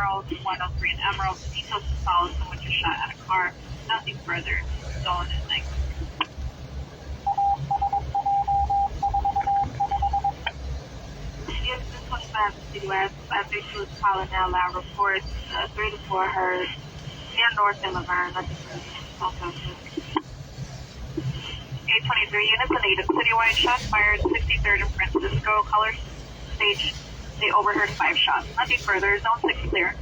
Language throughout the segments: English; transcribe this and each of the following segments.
Emerald, 103 in Emerald. Details to follow. Someone just shot at a car. Nothing further. Stolen is next. Yes, this 25 City West. 532 is calling now. Loud reports. 3 to 4 heard. Near North and Laverne. Nothing further. Also, 823 units, a native citywide shots fired 63rd and Francisco. Color stage, they overheard 5 shots. Nothing further. Zone 6 clear.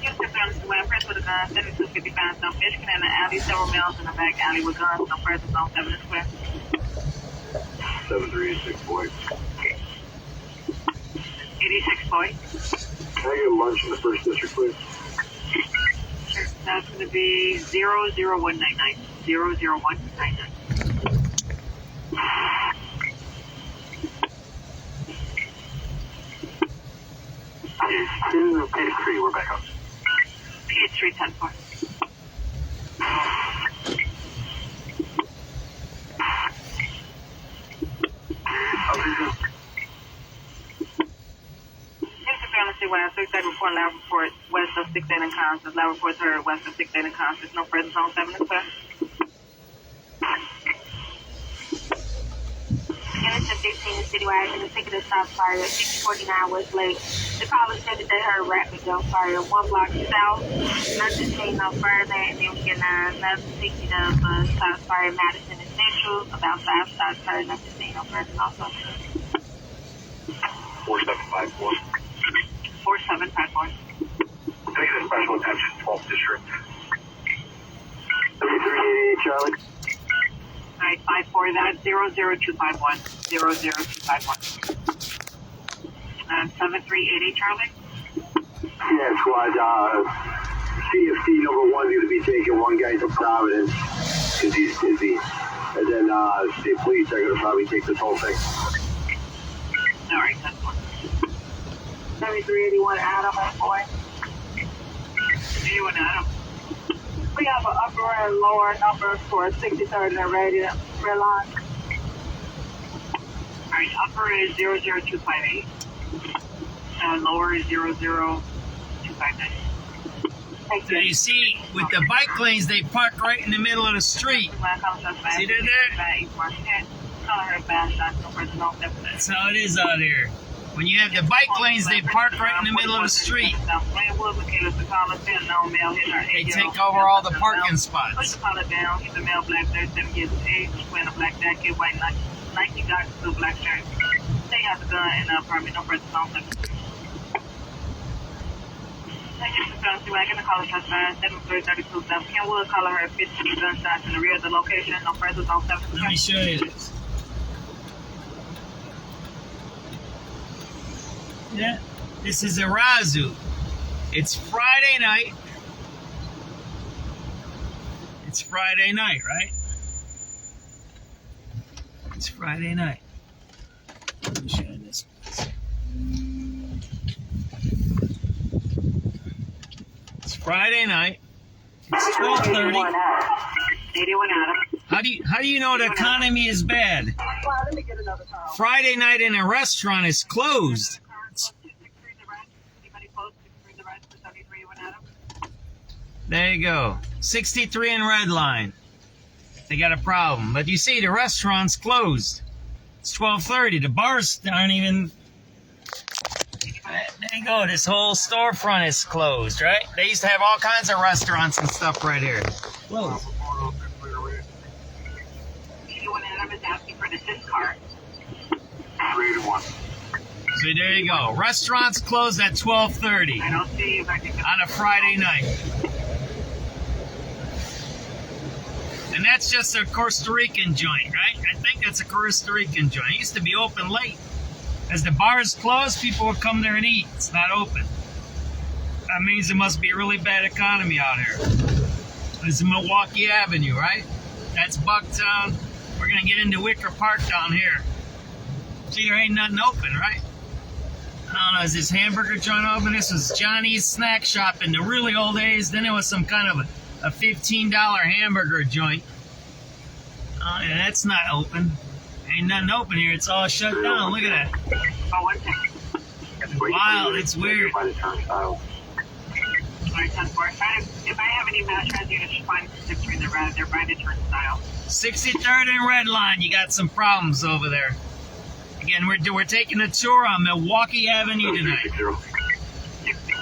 Units are found to Lampress with a gun, 7255 South Michigan, and an alley, several males in a back alley with guns. No further. Zone 7 is clear. 7386 boy. 86 boy. Can I get lunch in the first district, please? That's going to be 00199. 00199. Page 3, we're back up. Page 3, 10 4. West, 6 report, loud report, west of 6 8 in Constance. Loud reports heard west of 6 8 in Constance. No further. Zone 7 is clear. Units of 15 is citywide and the ticket is stop fire at 649 West Lake. The caller said that they heard rapid gunfire 1 block south. Nothing seen no further, and then we get another ticket of stop fire Madison and Central. About 5 shots heard. Nothing seen no further. Also 4754. 4751. Taking a special attention, 12th district. 3388 Charlie. Alright, 54, that's 00251. 00251. 7388 Charlie. Yeah, squad, CFC number 1 is going to be taking one guy to Providence because he's busy. And then the police are going to probably take this whole thing. Alright, that's one. 7381 Adam and boy. 81 Adam. We have an upper and lower number for 63rd and Red Line. Alright, upper is 00258. Lower is 00259. Thank So you. you see, with the bike lanes, they park right in the middle of the street. See that there? That's how it is out here. When you have the bike lanes, they park right in the middle of the street. They take over all the parking spots. Push the collar down. He's a male, black, 37 years of age. He's wearing a black jacket, white Nike joggers, blue black shirt. They have a gun in the apartment. No further. Zone 7. Thank you for coming to wagon. The caller suspect 7332 South Kenwood. Caller heard 15 gunshots in the rear of the location. No further. Zone 7. Let me show you this. Yeah, this is Arazu. It's Friday night. It's Friday night, right? It's Friday night. Let me show you this. It's Friday night. It's 12:30. 81 Adam. How do you know the economy is bad? Friday night in a restaurant is closed. There you go. 63 in Red Line. They got a problem. But you see, the restaurant's closed. It's 12:30. The bars aren't even... There you go. This whole storefront is closed, right? They used to have all kinds of restaurants and stuff right here. Closed. 81 Adam is asking for the SIS card. 381. So there you go. Restaurants closed at 12:30 I don't see if I can... on a Friday night. And that's just a Costa Rican joint, right? I think that's a Costa Rican joint. It used to be open late. As the bars closed, people would come there and eat. It's not open. That means it must be a really bad economy out here. This is Milwaukee Avenue, right? That's Bucktown. We're going to get into Wicker Park down here. See, there ain't nothing open, right? I don't know, is this hamburger joint open? This was Johnny's Snack Shop in the really old days. Then it was some kind of a $15 hamburger joint. And that's not open. Ain't nothing open here. It's all shut down. Look at that. Oh, one second. wild. It's weird. By the turnstile. Alright, 10-4. If I have any mass transit units, just find 63 in the red. They're by the turnstile. 63rd and Red Line. You got some problems over there. Again, we're taking a tour on Milwaukee Avenue tonight. 60.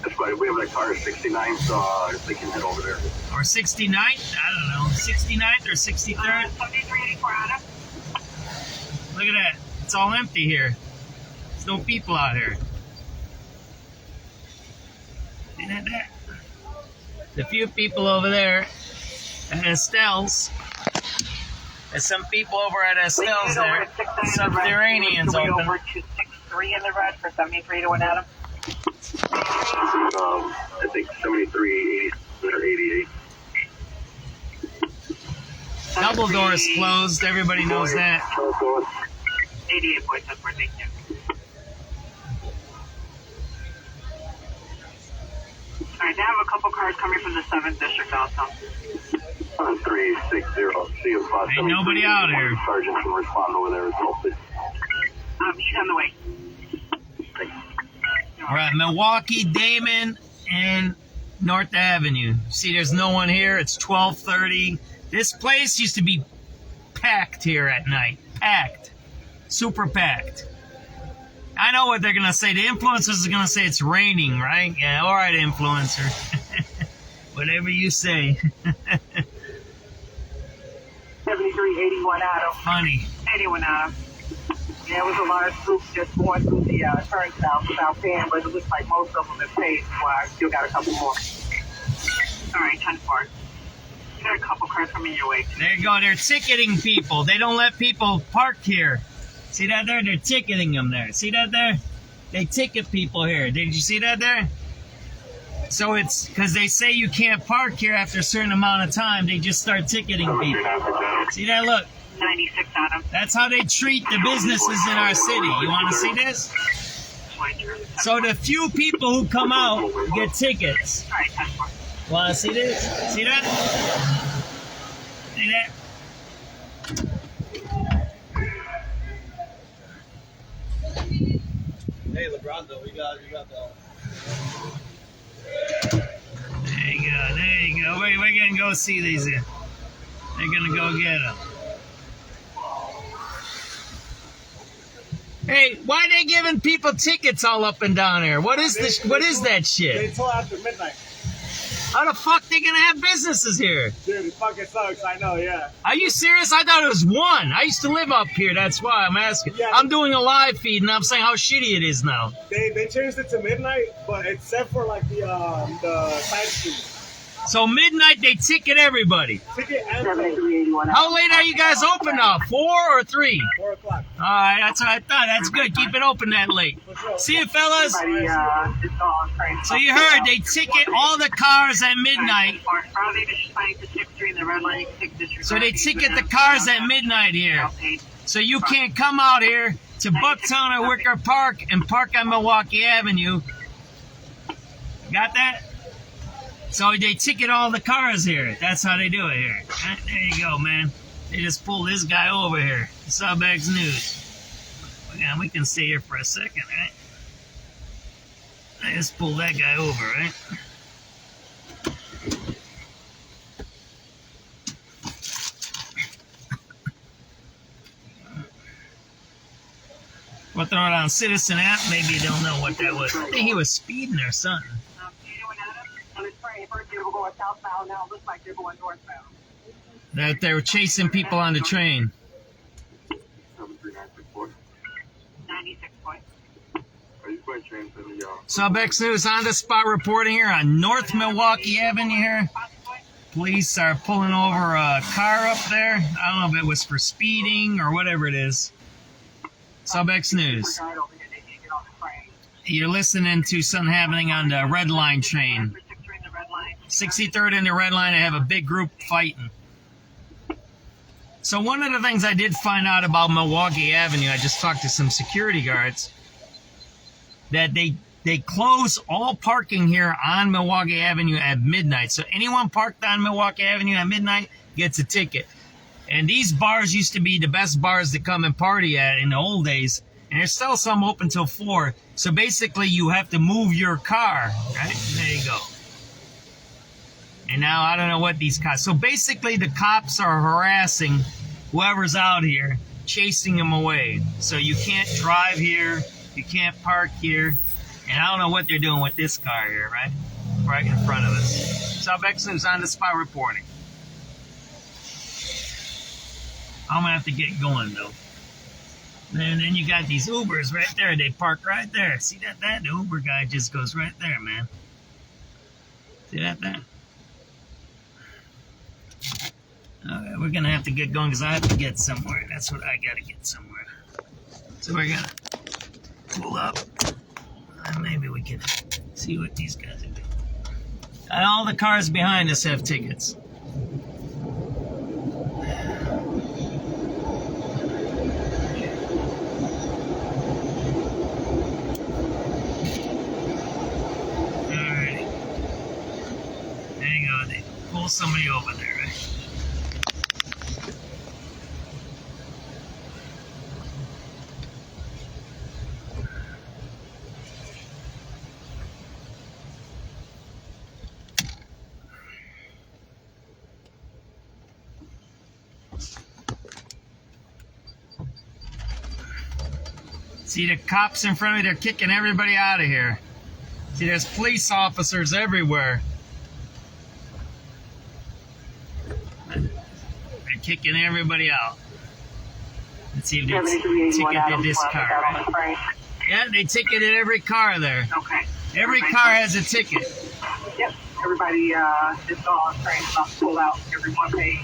That's right. We have a car 69, so if they can head over there. Or 69th? I don't know. 69th or 63rd? 7384 Adam. Look at that. It's all empty here. There's no people out here. See that? The few people over there at Estelle's. There's some people over at Estelle's there. Subterranean's open. open. Over to 63 in the red for 73 to 1 Adam. I think 73, 80, or 88. Double doors closed. Everybody knows that. 88 points. That's where they can. Alright, they have a couple cars coming from the 7th district also. 360. See if Ain't nobody out here. Sergeant can respond over there as well, please. He's on the way. Thanks. We're at Milwaukee, Damon, and North Avenue. See, there's no one here. It's 12:30. This place used to be packed here at night. Packed. Super packed. I know what they're going to say. The influencers are going to say it's raining, right? Yeah, all right, influencer. Whatever you say. 7381 Adam. Funny. 81 Adam. Yeah, it was a large group just going through the turnstile without paying, but it looks like most of them have paid, so I still got a couple more. Alright, 10-4. You got a couple cars coming your way. There you go. They're ticketing people. They don't let people park here. See that there? They're ticketing them there. See that there? They ticket people here. Did you see that there? So it's because they say you can't park here after a certain amount of time. They just start ticketing people. See that? Look. 96 Adam. That's how they treat the businesses in our city. You want to see this? So the few people who come out get tickets. Alright, 10-4. Want to see this? See that? See that? Hey, LeBron, though, you got the. There you go. There you go. We're going to go see these. They're going to go get them. Hey, why are they giving people tickets all up and down here? What is this? What is that They shit? told after midnight. How the fuck they gonna have businesses here? Dude, it fucking sucks, I know, yeah. Are you serious? I thought it was one. I used to live up here. That's why I'm asking. Yeah. I'm doing a live feed and I'm saying how shitty it is now. They changed it to midnight, but except for like the side streets. So midnight they ticket everybody. Ticket and 7381 How late are you guys open now? 4 or 3? 4 o'clock. All right, that's what I thought. That's good. Keep it open that late. For sure. See you, fellas. Somebody, just on train. So you heard they ticket all the cars at midnight. Probably just find the 63 in the red line. You can take this. So they ticket the cars at midnight here. So you can't come out here to Bucktown or Wicker Park and park on Milwaukee Avenue. Got that? So they ticket all the cars here. That's how they do it here. There you go, man. They just pulled this guy over here. SubX.News. Yeah, we can stay here for a second, right? I just pulled that guy over, right? We'll throw it on Citizen app. Maybe you don't know what that was. I think he was speeding or something. First they were going southbound, now it looks like they're going northbound. That they were chasing people on the train. 96 points. SubX.News on the spot reporting here on North Milwaukee Avenue here. Police are pulling over a car up there. I don't know if it was for speeding or whatever it is. SubX.News. You're listening to something happening on the Red Line train. 63rd in the Red Line, I have a big group fighting. So one of the things I did find out about Milwaukee Avenue, I just talked to some security guards, that they close all parking here on Milwaukee Avenue at midnight. So anyone parked on Milwaukee Avenue at midnight gets a ticket. And these bars used to be the best bars to come and party at in the old days. And there's still some open till 4. So basically you have to move your car, right? There you go. And now I don't know what these cops... So basically the cops are harassing whoever's out here, chasing them away. So you can't drive here, you can't park here. And I don't know what they're doing with this car here, right? Right in front of us. SubX.News on the spot reporting. I'm going to have to get going, though. And then you got these Ubers right there. They park right there. See that? The Uber guy just goes right there, man. See that there? Okay, we're going to have to get going because I have to get somewhere. That's what I got to get somewhere. So we're going to pull up. And maybe we can see what these guys are doing. And all the cars behind us have tickets. Alrighty. There you go. They pull somebody over there, right? See the cops in front of me? They're kicking everybody out of here. See, there's police officers everywhere. They're kicking everybody out. Let's see if they ticketed this car. Right? Yeah, they ticketed every car there. Okay. Every car has a ticket. Yep. Everybody is all train about to pull out. Everyone paid.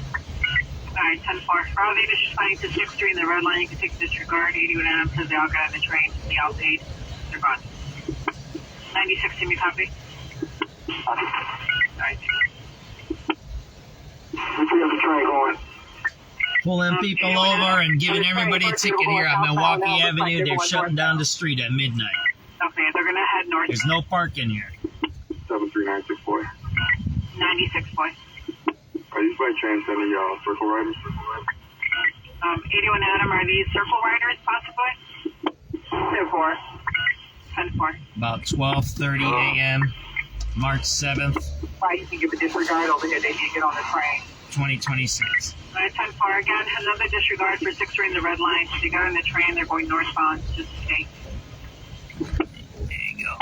Alright, 10-4. For all leaders responding to 6-3 in the red line, you can take disregard. 81 Adam says they all got on the train. They all paid. They're gone. 96, can you copy? Alright. Let's get the train going. Pulling people over and giving everybody a ticket here on Milwaukee Avenue. They're shutting down the street at midnight. Okay, they're gonna head north. There's no parking here. 73964. 96, boy. Are these by chance any circle riders? 81 Adam, are these circle riders possibly? 10-4. 10-4. About 12:30 a.m. March 7th, Right, you can give a disregard over here. They need to get on the train. 2026. Alright, 10-4. Again, another disregard for 6-3 in the red line. They got on the train, they're going northbound, just stay. There you go.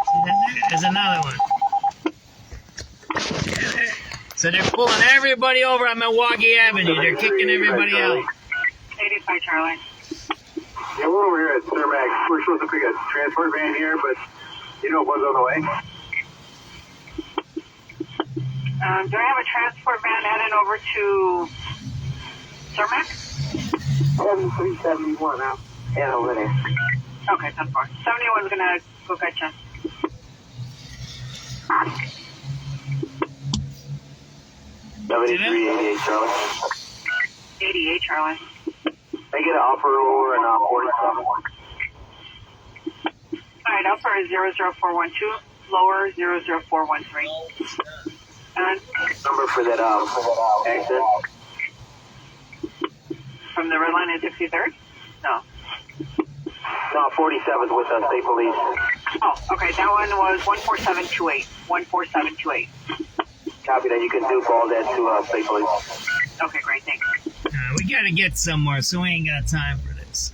See that there? There's another one. Yeah, there. So they're pulling everybody over on Milwaukee Avenue. They're kicking everybody out. 85 Charlie. Yeah, we're over here at SubX. We're supposed to pick a transport van here, but you know one's on the way. Do I have a transport van heading over to Cermak? 7371 out. And over there. Okay, 10-4. 71's gonna go get you. 7388 Charlie. 88 Charlie. I get an offer over and 47. Alright, upper is 00412, lower 00413. And Number for that exit. from the red line at 63rd? No. No, 47's with state police. Oh, okay, that one was 14728. 14728. Copy that. You can do all that to state police. Okay, great, thanks. We gotta get somewhere, so we ain't got time for this.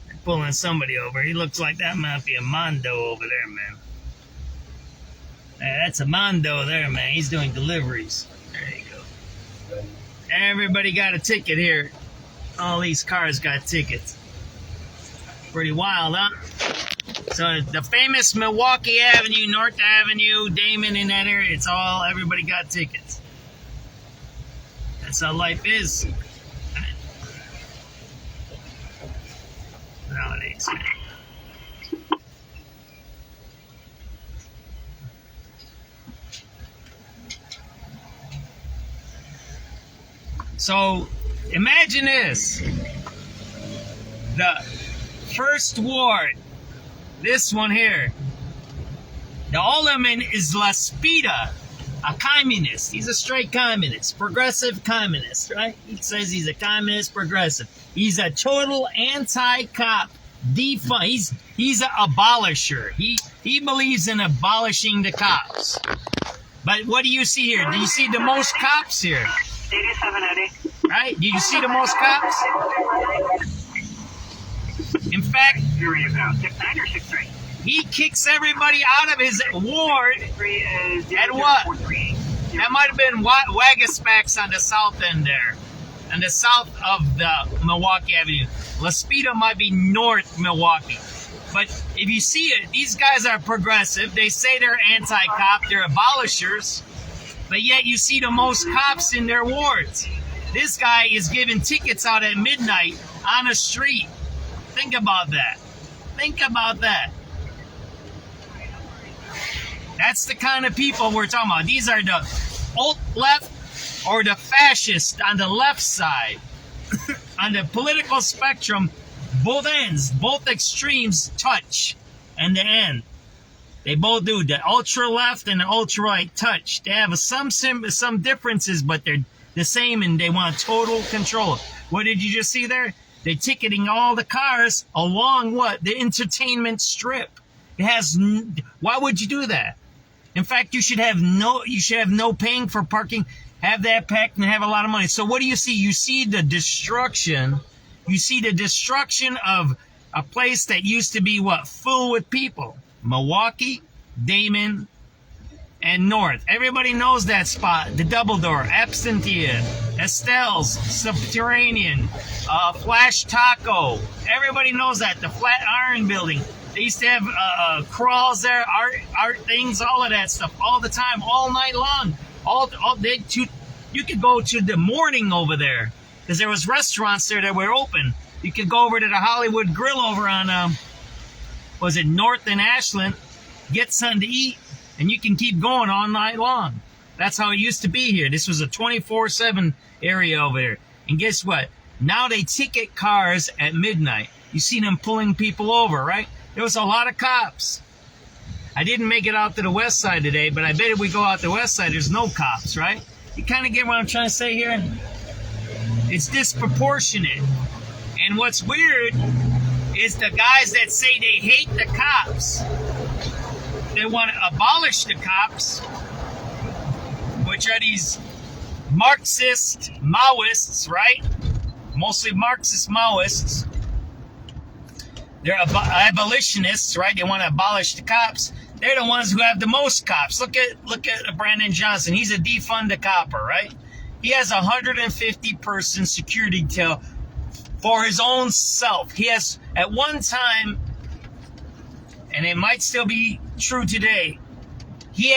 They're pulling somebody over. He looks like that might be a Mondo over there, man. That's a Mondo there, man. He's doing deliveries. There you go. Everybody got a ticket here. All these cars got tickets. Pretty wild, huh? So the famous Milwaukee Avenue, North Avenue, Damon in that area, it's all, everybody got tickets. That's how life is nowadays. So imagine this. The first ward, this one here, the alderman is La Spida, a communist. He's a straight communist, progressive communist, right? He says he's a communist, progressive. He's a total anti-cop. He's an abolisher. He believes in abolishing the cops. But what do you see here? Do you see the most cops here? 8780. Right? Do you see the most cops? In fact, Here you go. 69 or 63? he kicks everybody out of his ward. 3 is At what? 0438. That might have been Wagaspacks on the south end there. On the south of the Milwaukee Avenue. La Spida might be north Milwaukee. But if you see it, these guys are progressive. They say they're anti-cop. They're abolishers. But yet you see the most cops in their wards. This guy is giving tickets out at midnight on a street. Think about that. Think about that. That's the kind of people we're talking about. These are the alt-left or the fascist on the left side. On the political spectrum, both ends, both extremes touch in the end. They both do. The ultra-left and the ultra-right touch. They have some differences, but they're the same, and they want total control. What did you just see there? They're ticketing all the cars along what? The entertainment strip. It has. Why would you do that? In fact, you should have no paying for parking. Have that packed and have a lot of money. So what do you see? You see the destruction. You see the destruction of a place that used to be what? Full with people. Milwaukee, Damon, and North. Everybody knows that spot. The Double Door, Absentia, Estelle's, Subterranean, Flash Taco. Everybody knows that. The Flatiron Building. They used to have crawls there, art things, all of that stuff, all the time, all night long. You could go to the morning over there because there was restaurants there that were open. You could go over to the Hollywood Grill over on, was it North and Ashland, get something to eat, and you can keep going all night long. That's how it used to be here. This was a 24/7 area over here. And guess what? Now they ticket cars at midnight. You see them pulling people over, right? There was a lot of cops. I didn't make it out to the west side today, but I bet if we go out the west side, there's no cops, right? You kind of get what I'm trying to say here? It's disproportionate. And what's weird is the guys that say they hate the cops, they want to abolish the cops, which are these Marxist Maoists, right? Mostly Marxist Maoists. They're abolitionists, right? They want to abolish the cops. They're the ones who have the most cops. Look at Brandon Johnson. He's a defund the copper, right? He has a 150-person security detail for his own self. He has, at one time, and it might still be true today, he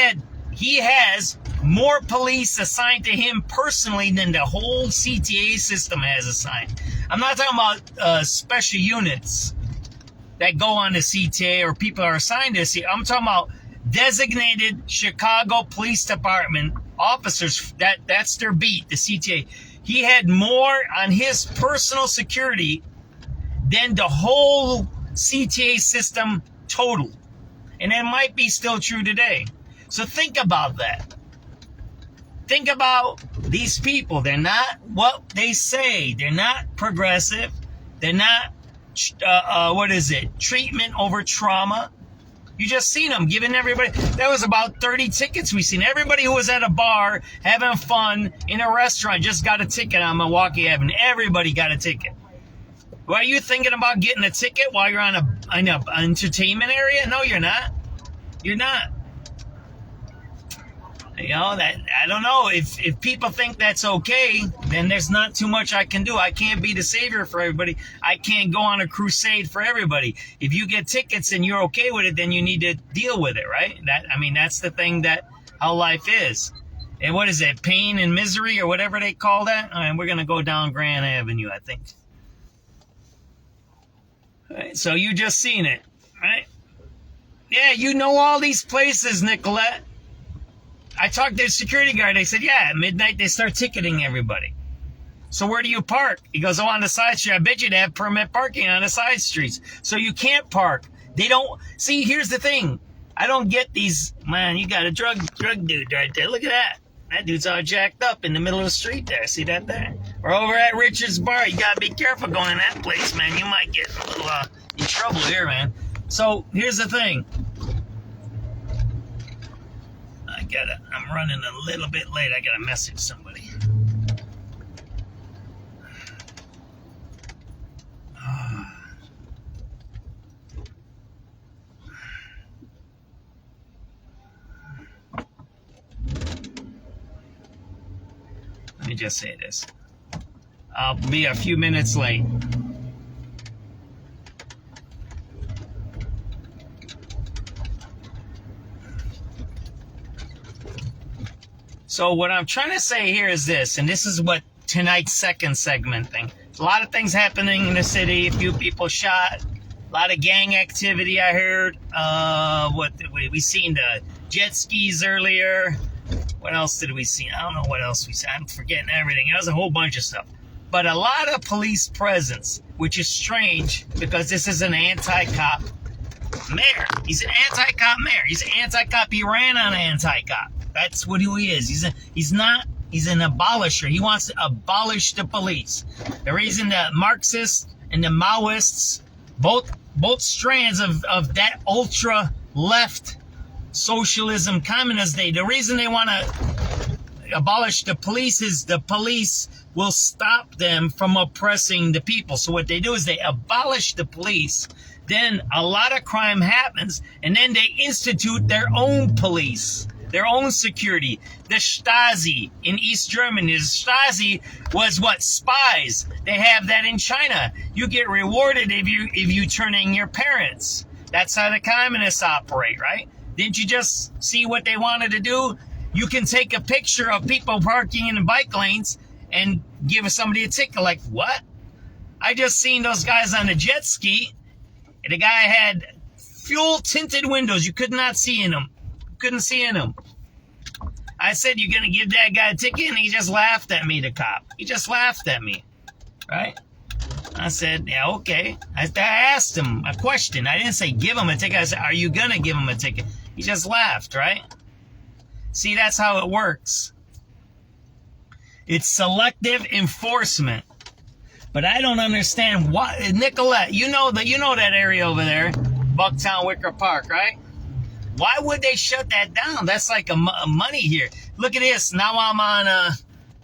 has more police assigned to him personally than the whole CTA system has assigned. I'm not talking about special units that go on the CTA or people are assigned to CTA. I'm talking about designated Chicago Police Department officers. That's their beat, the CTA. He had more on his personal security than the whole CTA system total. And that might be still true today. So think about that. Think about these people. They're not what they say. They're not progressive. They're not, treatment over trauma. You just seen them giving everybody. That was about 30 tickets we seen. Everybody who was at a bar having fun in a restaurant just got a ticket on Milwaukee Avenue. Everybody got a ticket. Well, are you thinking about getting a ticket while you're on an entertainment area? No, you're not. You're not. You know, that, I don't know. If people think that's okay, then there's not too much I can do. I can't be the savior for everybody. I can't go on a crusade for everybody. If you get tickets and you're okay with it, then you need to deal with it, right? That's the thing that how life is. And what is it? Pain and misery or whatever they call that? All right, we're going to go down Grand Avenue, I think. All right, so you just seen it, right? Yeah, you know all these places, Nicolette. I talked to the security guard. They said, yeah, at midnight they start ticketing everybody. So where do you park? He goes, on the side street. I bet you they have permit parking on the side streets. So you can't park. They don't. See, here's the thing. I don't get these. Man, you got a drug dude right there. Look at that. That dude's all jacked up in the middle of the street there. See that there? Or over at Richard's Bar. You gotta be careful going in that place, man. You might get a little in trouble here, man. So here's the thing. I'm running a little bit late. I gotta message somebody. Let me just say this. I'll be a few minutes late. So what I'm trying to say here is this, and this is what tonight's second segment thing. A lot of things happening in the city. A few people shot. A lot of gang activity, I heard. We seen the jet skis earlier. What else did we see? I don't know what else we saw. I'm forgetting everything. It was a whole bunch of stuff. But a lot of police presence, which is strange because this is an anti-cop mayor. He's an anti-cop mayor. He's an anti-cop. He ran on anti-cop. That's what he is. He's an abolisher. He wants to abolish the police. The reason that Marxists and the Maoists, both strands of that ultra left socialism, communist day, the reason they want to abolish the police is the police will stop them from oppressing the people. So what they do is they abolish the police. Then a lot of crime happens, and then they institute their own police, their own security. The Stasi in East Germany. The Stasi was what? Spies. They have that in China. You get rewarded if you turn in your parents. That's how the communists operate, right? Didn't you just see what they wanted to do? You can take a picture of people parking in the bike lanes and give somebody a ticket. Like, what? I just seen those guys on the jet ski. And the guy had fuel-tinted windows. You could not see in them. Couldn't see in them. I said, you're going to give that guy a ticket? And he just laughed at me, the cop. He just laughed at me. Right? I said, yeah, okay. I asked him a question. I didn't say give him a ticket. I said, are you going to give him a ticket? He just laughed, right? See, that's how it works. It's selective enforcement. But I don't understand why. Nicolette, you know that area over there, Bucktown, Wicker Park, right? Why would they shut that down? That's like a money here. Look at this. Now I'm on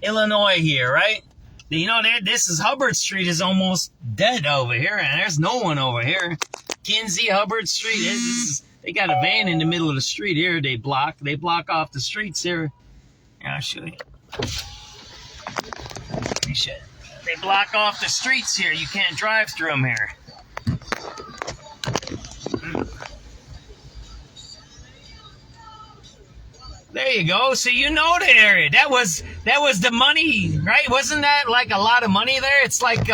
Illinois here, right? You know, this is Hubbard Street is almost dead over here, and there's no one over here. Kinsey, Hubbard Street. They got a van in the middle of the street here. They block off the streets here. Yeah, I'll show you. They block off the streets here. You can't drive through them here. There you go. So you know the area. That was the money, right? Wasn't that like a lot of money there? It's like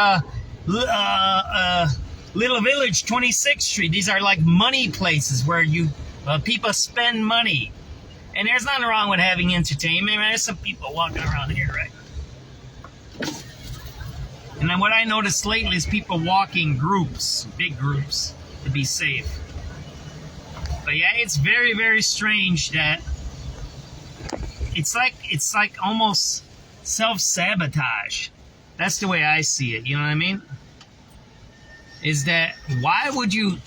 Little Village, 26th Street. These are like money places where people spend money. And there's nothing wrong with having entertainment. Man, there's some people walking around here, right? And then what I noticed lately is people walking groups, big groups, to be safe. But yeah, it's very, very strange that it's like almost self-sabotage. That's the way I see it, you know what I mean? Is that, why would you,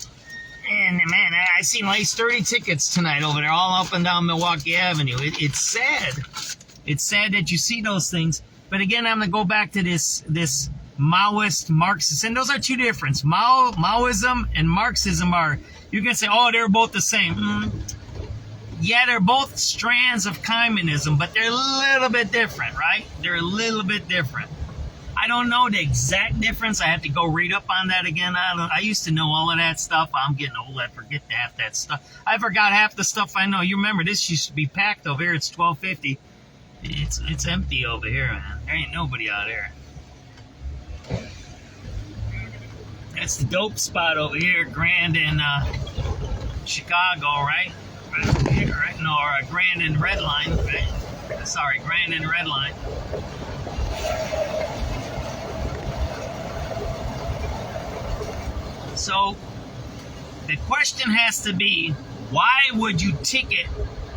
and man, I seen like 30 tickets tonight over there, all up and down Milwaukee Avenue. It's sad. It's sad that you see those things. But again, I'm going to go back to this Maoist, Marxist, and those are two different. Maoism and Marxism are, you can say, oh, they're both the same. Yeah, they're both strands of communism, but they're a little bit different, right? They're a little bit different. I don't know the exact difference. I have to go read up on that again. I used to know all of that stuff. I'm getting old. I forget half that stuff. I forgot half the stuff I know. You remember, this used to be packed over here. It's 12:50. It's empty over here, man. There ain't nobody out here. That's the dope spot over here, Grand in Chicago, right? Right here, right? No, or Grand and Red Line, right? Sorry, Grand and Red Line. So the question has to be, why would you ticket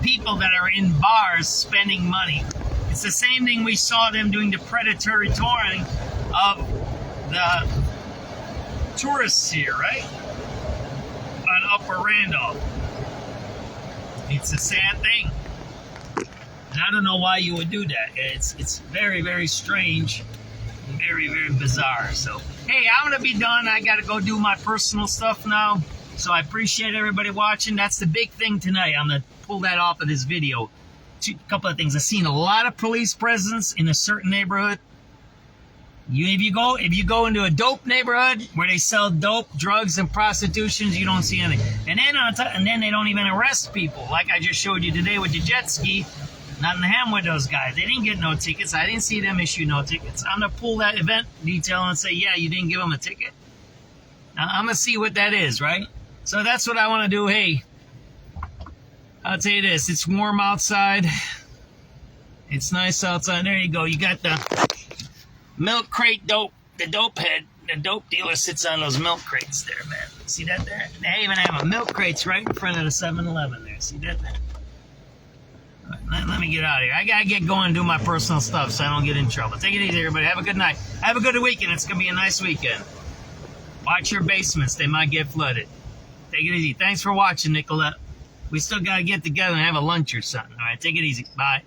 people that are in bars spending money. It's the same thing we saw them doing the predatory touring of the tourists here, right? On Upper Randolph. It's a sad thing. And I don't know why you would do that. It's very, very strange. Very, very bizarre. So, hey, I'm going to be done. I got to go do my personal stuff now. So I appreciate everybody watching. That's the big thing tonight. I'm going to pull that off of this video. A couple of things. I've seen a lot of police presence in a certain neighborhood. If you go into a dope neighborhood where they sell dope, drugs, and prostitutions, you don't see anything. And then they don't even arrest people, like I just showed you today with the jet ski. Not in the ham with those guys. They didn't get no tickets. I didn't see them issue no tickets. I'm gonna pull that event detail and say, yeah, you didn't give them a ticket. Now, I'm gonna see what that is, right? So that's what I want to do. Hey, I'll tell you this. It's warm outside. It's nice outside. There you go. You got the milk crate dope. The dope head. The dope dealer sits on those milk crates there, man. See that there? They even have a milk crates right in front of the 7-Eleven there. See that there? Let me get out of here. I gotta get going and do my personal stuff so I don't get in trouble. Take it easy, everybody. Have a good night. Have a good weekend. It's gonna be a nice weekend. Watch your basements. They might get flooded. Take it easy. Thanks for watching, Nicolette. We still gotta get together and have a lunch or something. All right, take it easy. Bye.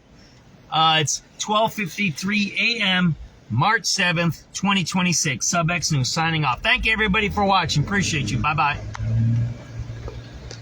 It's 12:53 a.m., March 7th, 2026. SubX.News signing off. Thank you, everybody, for watching. Appreciate you. Bye-bye.